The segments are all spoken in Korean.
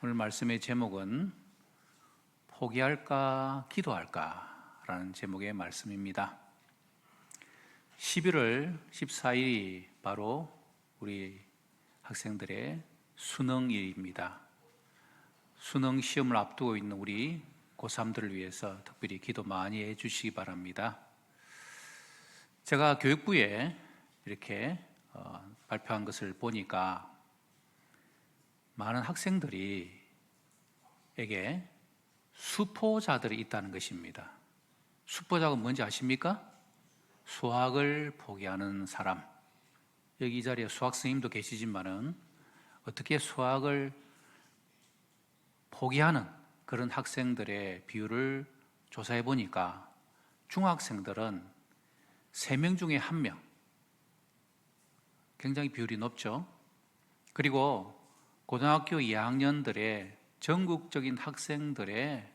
오늘 말씀의 제목은 포기할까 기도할까 라는 제목의 말씀입니다. 11월 14일이 바로 우리 학생들의 수능일입니다. 수능 시험을 앞두고 있는 우리 고3들을 위해서 특별히 기도 많이 해주시기 바랍니다. 제가 교육부에 이렇게 발표한 것을 보니까 많은 학생들에게 수포자들이 있다는 것입니다. 수포자가 뭔지 아십니까? 수학을 포기하는 사람. 여기 이 자리에 수학 선생님도 계시지만은 어떻게 수학을 포기하는 그런 학생들의 비율을 조사해 보니까 중학생들은 3명 중에 1명, 굉장히 비율이 높죠. 그리고 고등학교 2학년들의 전국적인 학생들의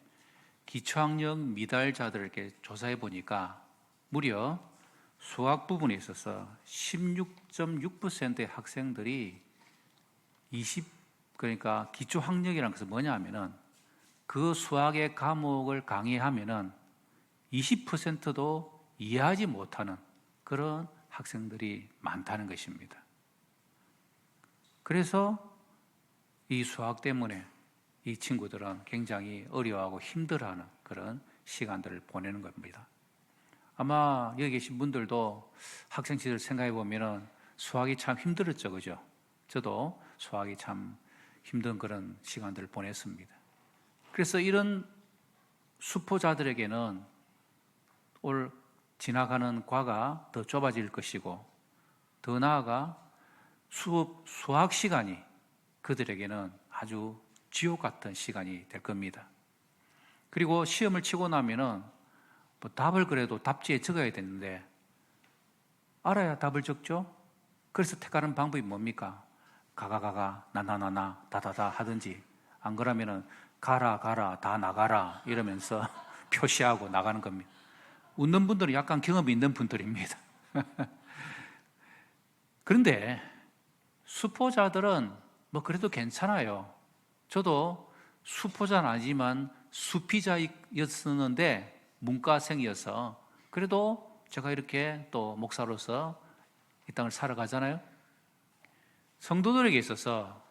기초학력 미달자들을 이렇게 조사해 보니까 무려 수학 부분에 있어서 16.6%의 학생들이 그러니까 기초학력이라는 것은 뭐냐 하면은 그 수학의 과목을 강의하면은 20%도 이해하지 못하는 그런 학생들이 많다는 것입니다. 그래서 이 수학 때문에 이 친구들은 굉장히 어려워하고 힘들어하는 그런 시간들을 보내는 겁니다. 아마 여기 계신 분들도 학생 시절 생각해 보면은 수학이 참 힘들었죠, 그죠? 저도 수학이 참 힘든 그런 시간들을 보냈습니다. 그래서 이런 수포자들에게는 올 지나가는 과가 더 좁아질 것이고, 더 나아가 수학 시간이 그들에게는 아주 지옥 같은 시간이 될 겁니다. 그리고 시험을 치고 나면은 답을 그래도 답지에 적어야 되는데 알아야 답을 적죠. 그래서 택하는 방법이 뭡니까? 가가가가 나나나나 다다다 하든지, 안 그러면은 가라 가라 다 나가라 이러면서 표시하고 나가는 겁니다. 웃는 분들은 약간 경험이 있는 분들입니다. 그런데 수포자들은 그래도 괜찮아요. 저도 수포자는 아니지만 수피자였었는데 문과생이어서 그래도 제가 이렇게 또 목사로서 이 땅을 살아가잖아요. 성도들에게 있어서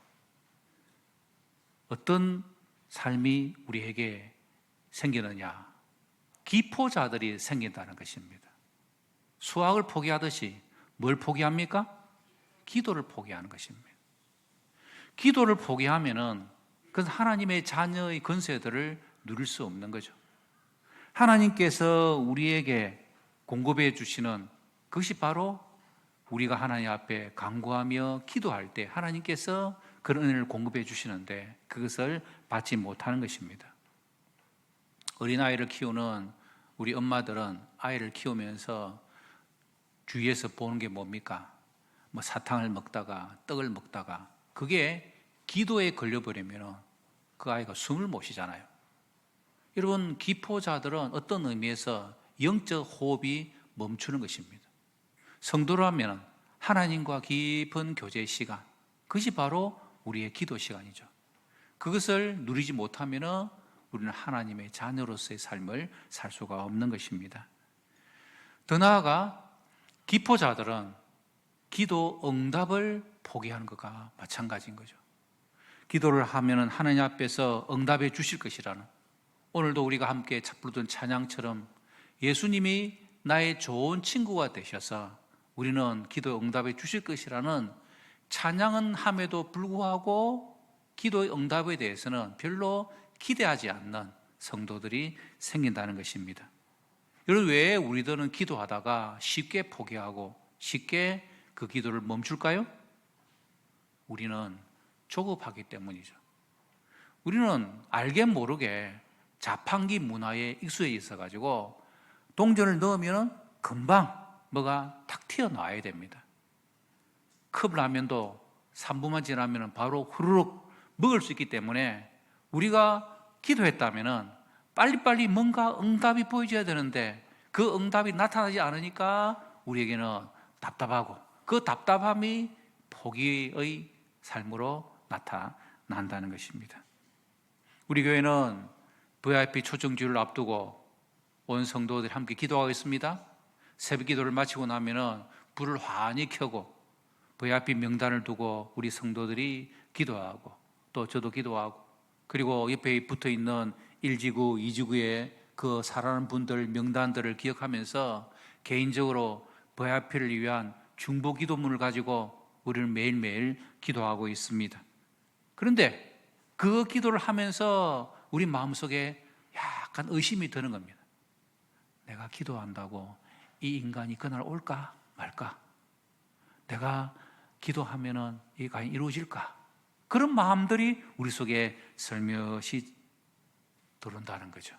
어떤 삶이 우리에게 생기느냐? 기포자들이 생긴다는 것입니다. 수학을 포기하듯이 뭘 포기합니까? 기도를 포기하는 것입니다. 기도를 포기하면은 그건 하나님의 자녀의 권세들을 누릴 수 없는 거죠. 하나님께서 우리에게 공급해 주시는 그것이 바로 우리가 하나님 앞에 간구하며 기도할 때 하나님께서 그런 은혜를 공급해 주시는데 그것을 받지 못하는 것입니다. 어린아이를 키우는 우리 엄마들은 아이를 키우면서 주위에서 보는 게 뭡니까? 사탕을 먹다가 떡을 먹다가 그게 기도에 걸려버리면 그 아이가 숨을 못 쉬잖아요. 여러분, 기포자들은 어떤 의미에서 영적 호흡이 멈추는 것입니다. 성도라면 하나님과 깊은 교제 시간, 그것이 바로 우리의 기도 시간이죠. 그것을 누리지 못하면 우리는 하나님의 자녀로서의 삶을 살 수가 없는 것입니다. 더 나아가 기포자들은 기도 응답을 포기하는 것과 마찬가지인 거죠. 기도를 하면 하나님 앞에서 응답해 주실 것이라는, 오늘도 우리가 함께 부르던 찬양처럼 예수님이 나의 좋은 친구가 되셔서 우리는 기도 응답해 주실 것이라는 찬양은 함에도 불구하고 기도의 응답에 대해서는 별로 기대하지 않는 성도들이 생긴다는 것입니다. 여러분, 왜 우리들은 기도하다가 쉽게 포기하고 쉽게 그 기도를 멈출까요? 우리는 조급하기 때문이죠. 우리는 알게 모르게 자판기 문화에 익숙해 있어가지고 동전을 넣으면 금방 뭐가 탁 튀어나와야 됩니다. 컵라면도 3분만 지나면 바로 후루룩 먹을 수 있기 때문에 우리가 기도했다면 빨리빨리 뭔가 응답이 보여줘야 되는데 그 응답이 나타나지 않으니까 우리에게는 답답하고 그 답답함이 포기의 삶으로 나타난다는 것입니다. 우리 교회는 VIP 초청주를 앞두고 온 성도들이 함께 기도하고 있습니다. 새벽 기도를 마치고 나면은 불을 환히 켜고 VIP 명단을 두고 우리 성도들이 기도하고 또 저도 기도하고 그리고 옆에 붙어 있는 1지구, 2지구의 그 살아가는 분들 명단들을 기억하면서 개인적으로 VIP를 위한 중보 기도문을 가지고 우리는 매일매일 기도하고 있습니다. 그런데 그 기도를 하면서 우리 마음속에 약간 의심이 드는 겁니다. 내가 기도한다고 이 인간이 그날 올까 말까? 내가 기도하면은 이게 과연 이루어질까? 그런 마음들이 우리 속에 슬며시 들어온다는 거죠.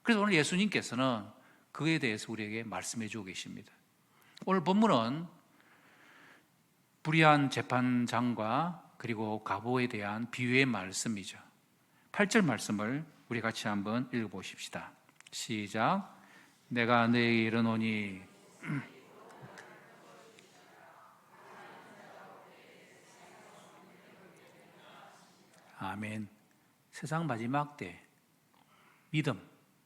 그래서 오늘 예수님께서는 그에 대해서 우리에게 말씀해 주고 계십니다. 오늘 본문은 불의한 재판장과 그리고 갑오에 대한 비유의 말씀이죠. 8절 말씀을 우리 같이 한번 읽어보십시다. 시작. 내가 너에게 이르노니 아멘. 세상 마지막 때 믿음,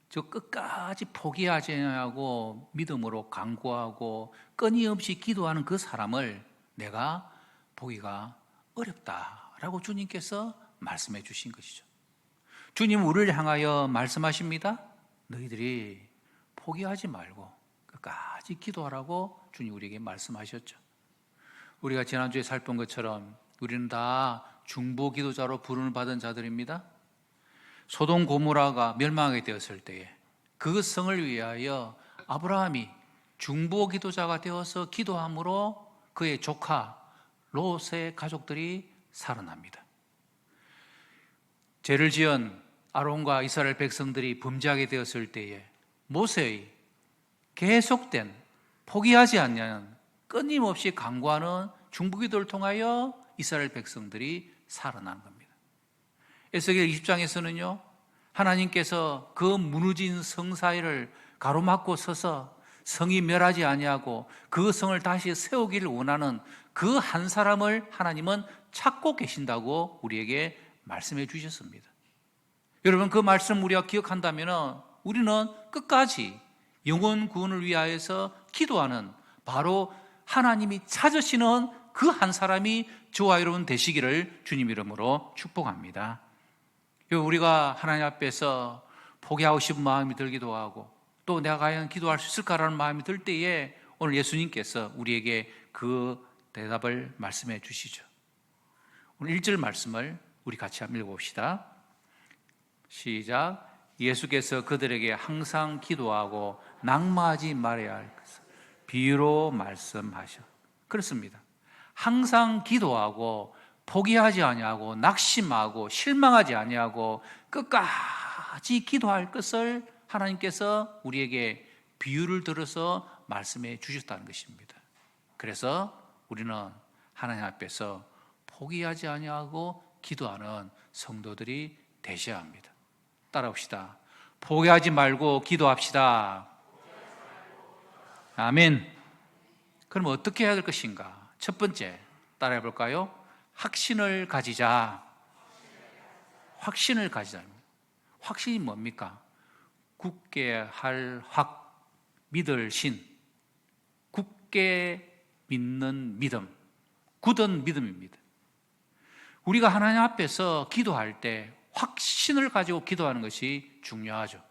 저 끝까지 포기하지 않고 믿음으로 간구하고 끊임없이 기도하는 그 사람을 내가 보기가 어렵다라고 주님께서 말씀해 주신 것이죠. 주님 우리를 향하여 말씀하십니다. 너희들이 포기하지 말고 끝까지 기도하라고 주님 우리에게 말씀하셨죠. 우리가 지난주에 살펴본 것처럼 우리는 다 중보 기도자로 부름을 받은 자들입니다. 소돔 고모라가 멸망하게 되었을 때에 그 성을 위하여 아브라함이 중보 기도자가 되어서 기도함으로 그의 조카 롯의 가족들이 살아납니다. 죄를 지은 아론과 이스라엘 백성들이 범죄하게 되었을 때에 모세의 계속된 포기하지 않는 끊임없이 간구하는 중보 기도를 통하여 이스라엘 백성들이 살아난 겁니다. 에스겔 20장에서는요 하나님께서 그 무너진 성 사이를 가로막고 서서 성이 멸하지 아니하고 그 성을 다시 세우기를 원하는 그 한 사람을 하나님은 찾고 계신다고 우리에게 말씀해 주셨습니다. 여러분 그 말씀 우리가 기억한다면 우리는 끝까지 영혼 구원을 위하여서 기도하는 바로 하나님이 찾으시는 그 한 사람이 저와 여러분 되시기를 주님 이름으로 축복합니다. 우리가 하나님 앞에서 포기하고 싶은 마음이 들기도 하고 또 내가 과연 기도할 수 있을까라는 마음이 들 때에 오늘 예수님께서 우리에게 그 대답을 말씀해 주시죠. 오늘 1절 말씀을 우리 같이 한번 읽어봅시다. 시작. 예수께서 그들에게 항상 기도하고 낙마하지 말아야 할 것을 비유로 말씀하셔. 그렇습니다. 항상 기도하고 포기하지 아니하고 낙심하고 실망하지 아니하고 끝까지 기도할 것을 하나님께서 우리에게 비유를 들어서 말씀해 주셨다는 것입니다. 그래서 우리는 하나님 앞에서 포기하지 아니하고 기도하는 성도들이 되셔야 합니다. 따라합시다. 포기하지 말고 기도합시다. 아멘. 그럼 어떻게 해야 될 것인가? 첫 번째 따라해 볼까요? 확신을 가지자. 확신을 가지자. 확신이 뭡니까? 굳게 할 확, 믿을 신. 굳게 믿는 믿음, 굳은 믿음입니다. 우리가 하나님 앞에서 기도할 때 확신을 가지고 기도하는 것이 중요하죠.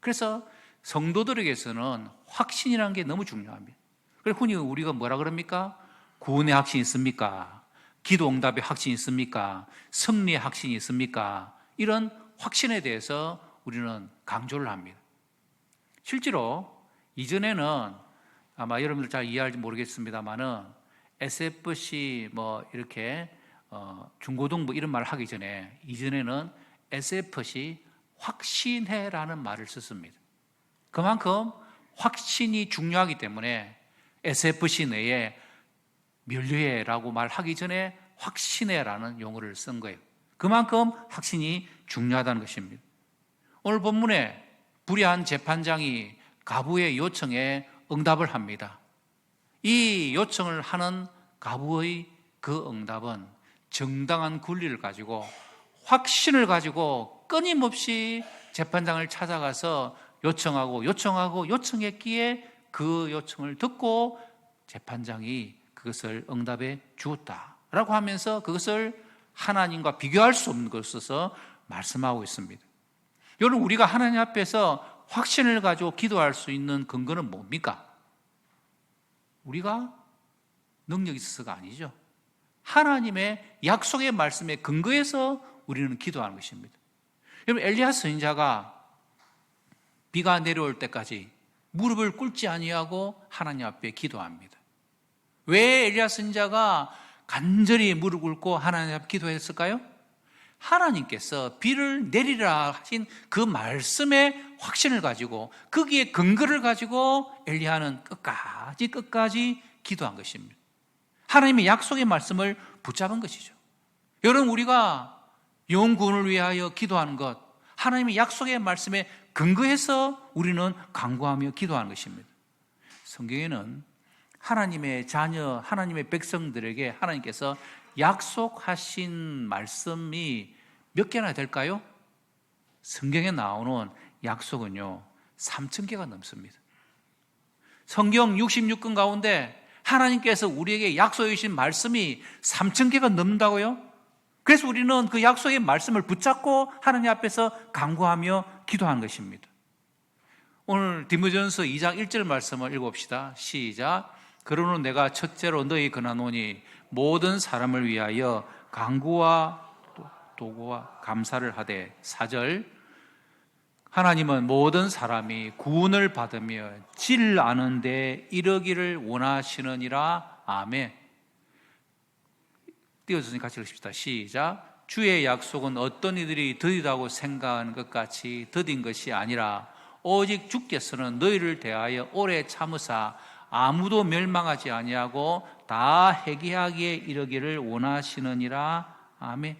그래서 성도들에게서는 확신이라는 게 너무 중요합니다. 그래서 흔히 우리가 뭐라 그럽니까? 구원의 확신이 있습니까? 기도 응답의 확신이 있습니까? 승리의 확신이 있습니까? 이런 확신에 대해서 우리는 강조를 합니다. 실제로 이전에는 아마 여러분들 잘 이해할지 모르겠습니다만은 SFC 뭐 이렇게 중고등부 이런 말을 하기 전에 이전에는 SFC 확신해라는 말을 썼습니다. 그만큼 확신이 중요하기 때문에 SFC 내에 면류회라고 말하기 전에 확신해라는 용어를 쓴 거예요. 그만큼 확신이 중요하다는 것입니다. 오늘 본문에 불의한 재판장이 가부의 요청에 응답을 합니다. 이 요청을 하는 가부의 그 응답은 정당한 권리를 가지고 확신을 가지고 끊임없이 재판장을 찾아가서 요청했기에 그 요청을 듣고 재판장이 그것을 응답해 주었다라고 하면서 그것을 하나님과 비교할 수 없는 것으로서 말씀하고 있습니다. 여러분, 우리가 하나님 앞에서 확신을 가지고 기도할 수 있는 근거는 뭡니까? 우리가 능력이 있어서가 아니죠. 하나님의 약속의 말씀에 근거해서 우리는 기도하는 것입니다. 여러분, 엘리야 선지자가 비가 내려올 때까지 무릎을 꿇지 아니하고 하나님 앞에 기도합니다. 왜 엘리야 선지자가 간절히 무릎 꿇고 하나님 앞에 기도했을까요? 하나님께서 비를 내리라 하신 그 말씀에 확신을 가지고 거기에 근거를 가지고 엘리야는 끝까지 기도한 것입니다. 하나님의 약속의 말씀을 붙잡은 것이죠. 여러분, 우리가 영혼 구원을 위하여 기도하는 것, 하나님의 약속의 말씀에 근거해서 우리는 간구하며 기도하는 것입니다. 성경에는 하나님의 자녀, 하나님의 백성들에게 하나님께서 약속하신 말씀이 몇 개나 될까요? 성경에 나오는 약속은요 3,000개가 넘습니다. 성경 66권 가운데 하나님께서 우리에게 약속해 주신 말씀이 3,000개가 넘는다고요? 그래서 우리는 그 약속의 말씀을 붙잡고 하나님 앞에서 간구하며 기도하는 것입니다. 오늘 디모데전서 2장 1절 말씀을 읽어봅시다. 시작. 그러므로 내가 첫째로 너희 권하노니 모든 사람을 위하여 간구와 도구와 감사를 하되. 4절. 하나님은 모든 사람이 구원을 받으며 질 아는 데 이르기를 원하시느니라. 아멘. 띄워주시니 같이 읽읍시다. 시작. 주의 약속은 어떤 이들이 더디다고 생각하는 것 같이 더딘 것이 아니라 오직 주께서는 너희를 대하여 오래 참으사 아무도 멸망하지 아니하고 다 회개하기에 이르기를 원하시느니라. 아멘.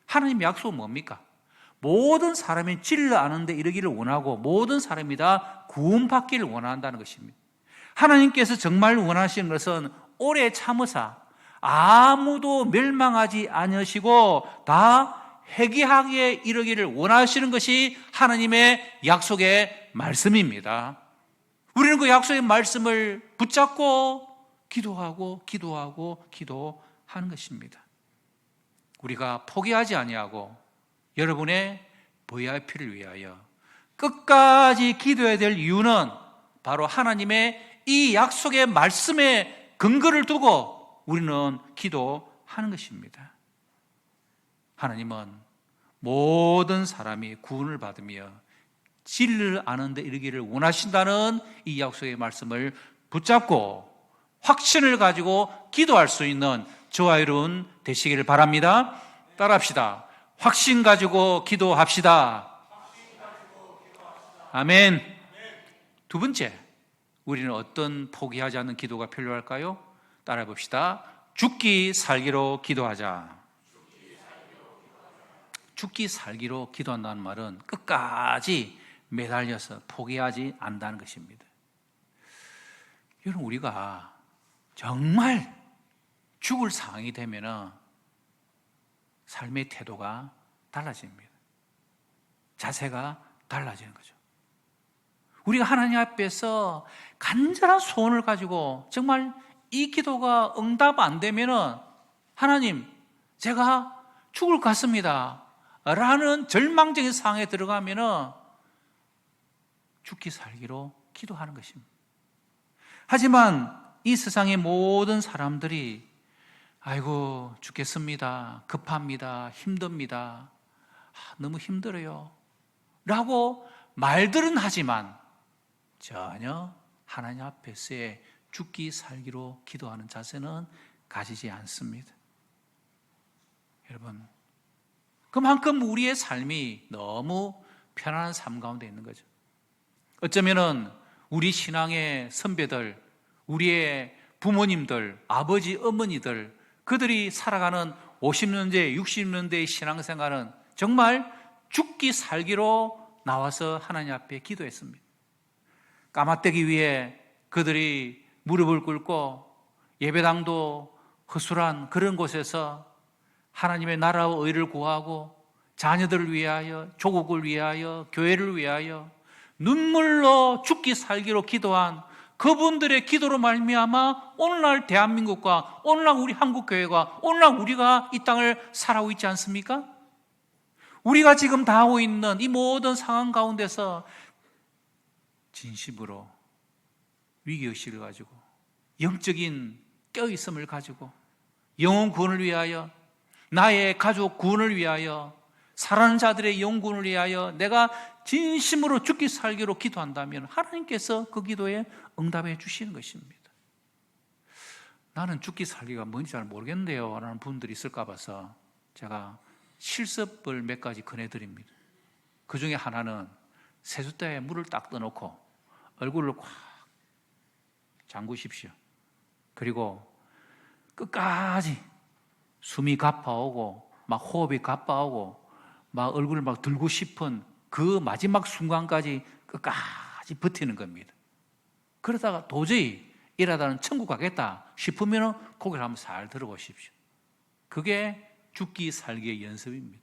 하나님의 약속은 뭡니까? 모든 사람이 진리를 아는데 이르기를 원하고 모든 사람이 다 구원받기를 원한다는 것입니다. 하나님께서 정말 원하시는 것은 오래 참으사 아무도 멸망하지 않으시고 다 회개하기에 이르기를 원하시는 것이 하나님의 약속의 말씀입니다. 우리는 그 약속의 말씀을 붙잡고 기도하는 것입니다. 우리가 포기하지 아니하고 여러분의 VIP를 위하여 끝까지 기도해야 될 이유는 바로 하나님의 이 약속의 말씀에 근거를 두고 우리는 기도하는 것입니다. 하나님은 모든 사람이 구원을 받으며 진리를 아는 데 이르기를 원하신다는 이 약속의 말씀을 붙잡고 확신을 가지고 기도할 수 있는 저와 여러분 되시기를 바랍니다. 따라합시다. 확신 가지고 기도합시다. 아멘. 두 번째, 우리는 어떤 포기하지 않는 기도가 필요할까요? 따라해 봅시다. 죽기 살기로 기도하자. 죽기 살기로 기도한다는 말은 끝까지 매달려서 포기하지 않는다는 것입니다. 여러분, 우리가 정말 죽을 상황이 되면 삶의 태도가 달라집니다. 자세가 달라지는 거죠. 우리가 하나님 앞에서 간절한 소원을 가지고 정말 이 기도가 응답 안 되면 하나님, 제가 죽을 것 같습니다 라는 절망적인 상황에 들어가면 죽기 살기로 기도하는 것입니다. 하지만 이 세상의 모든 사람들이 아이고 죽겠습니다, 급합니다, 힘듭니다, 너무 힘들어요 라고 말들은 하지만 전혀 하나님 앞에서의 죽기 살기로 기도하는 자세는 가지지 않습니다. 여러분, 그만큼 우리의 삶이 너무 편안한 삶 가운데 있는 거죠. 어쩌면은 우리 신앙의 선배들, 우리의 부모님들, 아버지, 어머니들, 그들이 살아가는 50년대, 60년대의 신앙생활은 정말 죽기 살기로 나와서 하나님 앞에 기도했습니다. 까마떼기 위해 그들이 무릎을 꿇고 예배당도 허술한 그런 곳에서 하나님의 나라와 의를 구하고 자녀들을 위하여, 조국을 위하여, 교회를 위하여 눈물로 죽기 살기로 기도한 그분들의 기도로 말미암아 오늘날 대한민국과 오늘날 우리 한국교회가 오늘날 우리가 이 땅을 살아오고 있지 않습니까? 우리가 지금 당하고 있는 이 모든 상황 가운데서 진심으로 위기의식을 가지고 영적인 깨어있음을 가지고 영혼 구원을 위하여, 나의 가족 구원을 위하여, 살아가는 자들의 영혼 구원을 위하여 내가 진심으로 죽기 살기로 기도한다면 하나님께서 그 기도에 응답해 주시는 것입니다. 나는 죽기 살기가 뭔지 잘 모르겠는데요 라는 분들이 있을까 봐서 제가 실습을 몇 가지 권해드립니다. 그 중에 하나는 세숫대에 물을 딱 떠놓고 얼굴을 꽉 잠그십시오. 그리고 끝까지 숨이 가빠오고 막 호흡이 가빠오고 막 얼굴을 막 들고 싶은 그 마지막 순간까지 끝까지 버티는 겁니다. 그러다가 도저히 이러다는 천국 가겠다 싶으면 고개를 한번 살 들어보십시오. 그게 죽기 살기의 연습입니다.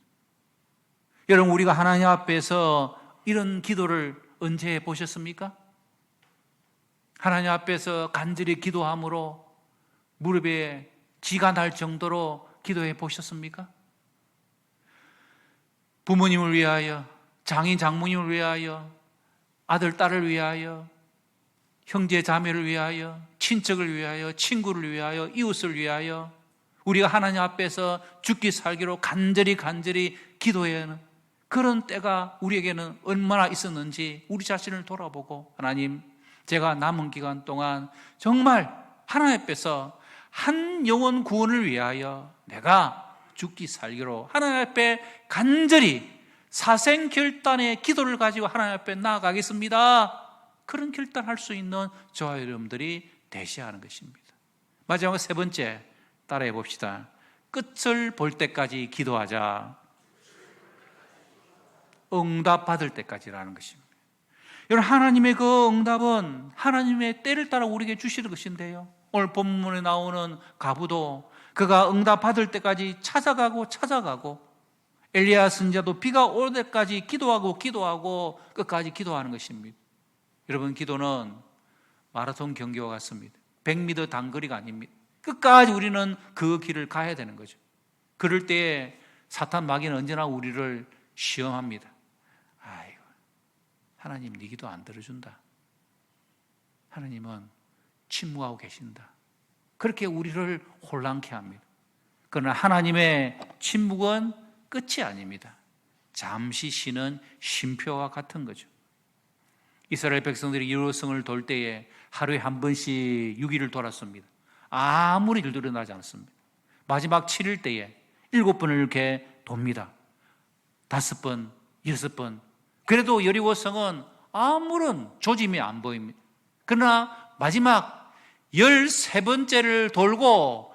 여러분, 우리가 하나님 앞에서 이런 기도를 언제 보셨습니까? 하나님 앞에서 간절히 기도함으로 무릎에 쥐가 날 정도로 기도해 보셨습니까? 부모님을 위하여, 장인 장모님을 위하여, 아들 딸을 위하여, 형제 자매를 위하여, 친척을 위하여, 친구를 위하여, 이웃을 위하여 우리가 하나님 앞에서 죽기 살기로 간절히 기도해야 하는 그런 때가 우리에게는 얼마나 있었는지 우리 자신을 돌아보고, 하나님, 제가 남은 기간 동안 정말 하나님 앞에서 한 영혼 구원을 위하여 내가 죽기 살기로 하나님 앞에 간절히 사생결단의 기도를 가지고 하나님 앞에 나아가겠습니다. 그런 결단할 수 있는 저와 여러분들이 되셔야 하는 것입니다. 마지막 세 번째, 따라해 봅시다. 끝을 볼 때까지 기도하자. 응답 받을 때까지라는 것입니다. 여러분, 하나님의 그 응답은 하나님의 때를 따라 우리에게 주시는 것인데요, 오늘 본문에 나오는 가부도 그가 응답 받을 때까지 찾아가고 엘리야 선지자도 비가 올 때까지 기도하고 끝까지 기도하는 것입니다. 여러분, 기도는 마라톤 경기와 같습니다. 100m 단거리가 아닙니다. 끝까지 우리는 그 길을 가야 되는 거죠. 그럴 때에 사탄 마귀는 언제나 우리를 시험합니다. 아이고, 하나님 네 기도 안 들어준다. 하나님은 침묵하고 계신다. 그렇게 우리를 혼란케 합니다. 그러나 하나님의 침묵은 끝이 아닙니다. 잠시 쉬는 쉼표와 같은 거죠. 이스라엘 백성들이 여호성을 돌 때에 하루에 한 번씩 6일을 돌았습니다. 아무리 일도 일어나지 않았습니다. 마지막 7일 때에 7번을 이렇게 돕니다. 5번, 6번. 그래도 여리고성은 아무런 조짐이 안 보입니다. 그러나 마지막 13번째를 돌고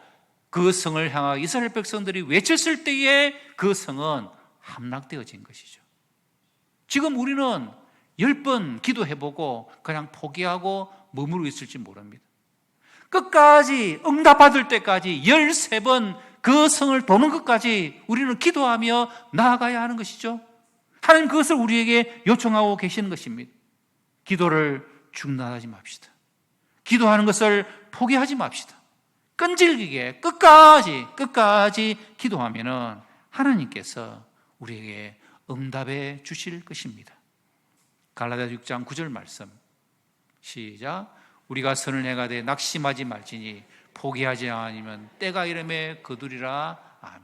그 성을 향하여 이스라엘 백성들이 외쳤을 때에 그 성은 함락되어진 것이죠. 지금 우리는 10번 기도해보고 그냥 포기하고 머무르고 있을지 모릅니다. 끝까지 응답받을 때까지 13번 그 성을 도는 것까지 우리는 기도하며 나아가야 하는 것이죠. 하나님 그것을 우리에게 요청하고 계시는 것입니다. 기도를 중단하지 맙시다. 기도하는 것을 포기하지 맙시다. 끈질기게 끝까지 기도하면은 하나님께서 우리에게 응답해 주실 것입니다. 갈라디아 6장 9절 말씀 시작. 우리가 선을 행하되 낙심하지 말지니 포기하지 아니면 때가 이르매 거두리라. 아멘.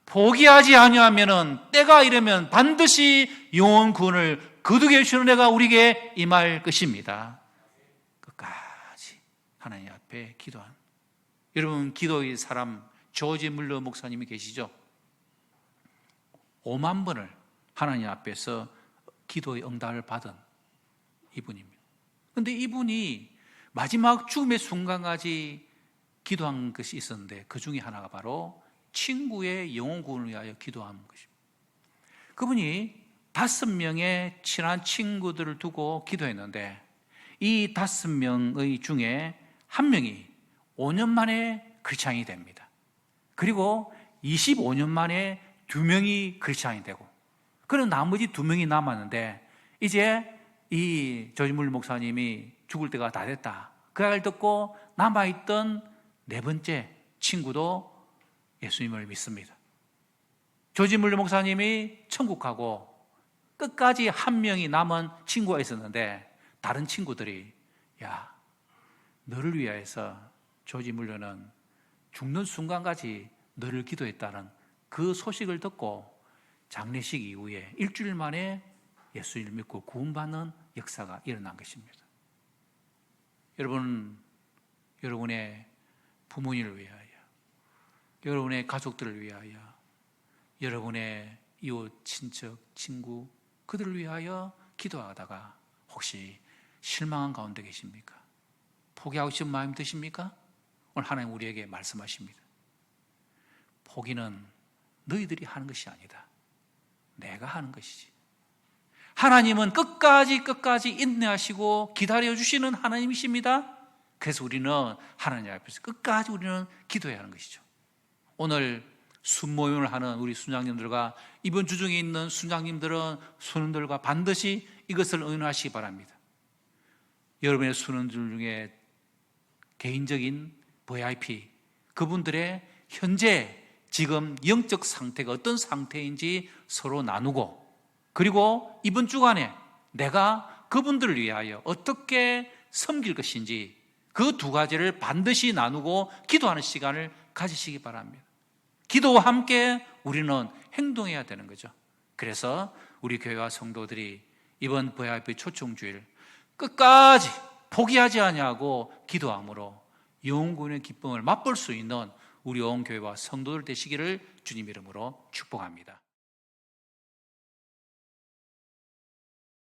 포기하지 아니하면은 때가 이르면 반드시 영혼 구원을 거두게 주시는 내가 우리에게 임할 것입니다. 끝까지 하나님 앞에 기도한 여러분, 기도의 사람 조지 물러 목사님이 계시죠? 5만 번을 하나님 앞에서 기도의 응답을 받은 이분입니다. 그런데 이분이 마지막 죽음의 순간까지 기도한 것이 있었는데 그 중에 하나가 바로 친구의 영혼 구원을 위하여 기도하는 것입니다. 그분이 5명의 친한 친구들을 두고 기도했는데 이 5명의 중에 한 명이 5년 만에 크리스찬이 됩니다. 그리고 25년 만에 2명이 크리스찬이 되고 그럼 나머지 2명이 남았는데 이제 이 조지물 목사님이 죽을 때가 다 됐다. 그 말을 듣고 남아있던 4번째 친구도 예수님을 믿습니다. 조지물 목사님이 천국 가고 끝까지 1명이 남은 친구가 있었는데 다른 친구들이 야, 너를 위하여서 조지물러는 죽는 순간까지 너를 기도했다는 그 소식을 듣고 장례식 이후에 일주일 만에 예수님을 믿고 구원받는 역사가 일어난 것입니다. 여러분, 여러분의 부모님을 위하여, 여러분의 가족들을 위하여, 여러분의 이웃, 친척, 친구, 그들을 위하여 기도하다가 혹시 실망한 가운데 계십니까? 포기하고 싶은 마음이 드십니까? 오늘 하나님 우리에게 말씀하십니다. 포기는 너희들이 하는 것이 아니다. 내가 하는 것이지. 하나님은 끝까지 인내하시고 기다려주시는 하나님이십니다. 그래서 우리는 하나님 앞에서 끝까지 우리는 기도해야 하는 것이죠. 오늘 순모임을 하는 우리 순장님들과 이번 주중에 있는 순장님들은 순원들과 반드시 이것을 의논하시기 바랍니다. 여러분의 순원들 중에 개인적인 VIP, 그분들의 현재 지금 영적 상태가 어떤 상태인지 서로 나누고, 그리고 이번 주간에 내가 그분들을 위하여 어떻게 섬길 것인지 그 2가지를 반드시 나누고 기도하는 시간을 가지시기 바랍니다. 기도와 함께 우리는 행동해야 되는 거죠. 그래서 우리 교회와 성도들이 이번 VIP 초청주일 끝까지 포기하지 아니하고 기도함으로 영혼구원의 기쁨을 맛볼 수 있는 우리 온 교회와 성도들 되시기를 주님 이름으로 축복합니다.